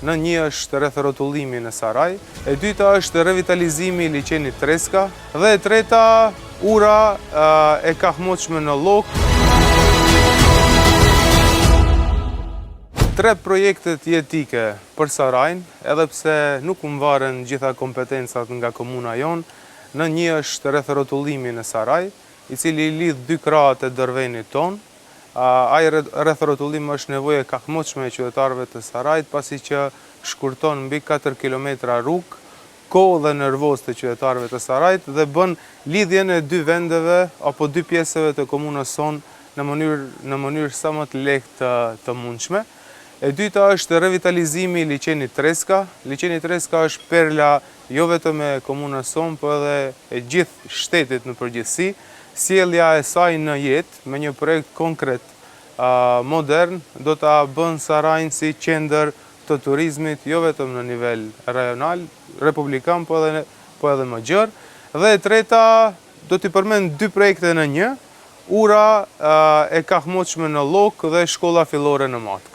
Në një është rrethrotullimi në Saraj, e dyta është revitalizimi i liçenit Treska dhe e treta ura e kahmoqshme në Llok. 3 projektet jetike për Sarajin, edhe pse nuk mbaren gjitha kompetencat nga komuna jonë. Në një është rrethrotullimi në Saraj, i cili lidh 2 krahët e Dërvenit ton. Ai rrethrotullim është nevojë e kahmoqshme e qytetarëve të Sarajit, pasi që shkurton mbi 4 kilometra rrugë, kohë dhe nervoz të qytetarëve të Sarajit dhe bën lidhjen e 2 vendeve apo 2 pjesëve të komunës sonë në mënyrë sa më të lehtë të mundshme. E dyta është revitalizimi i liçenit Treska. Liçeni Treska është perla jo vetëm e komunës sonë, por edhe e gjithë shtetit në përgjithësi. Sjellja e saj në jetë me një projekt konkret modern do ta bën Sarajin si qendër të turizmit jo vetëm në nivel rajonal, republikan, po edhe më gjerë. Dhe e treta do t'i përmend 2 projekte në një, ura e kahmoqshme në Llok dhe shkolla fillore në Matkë.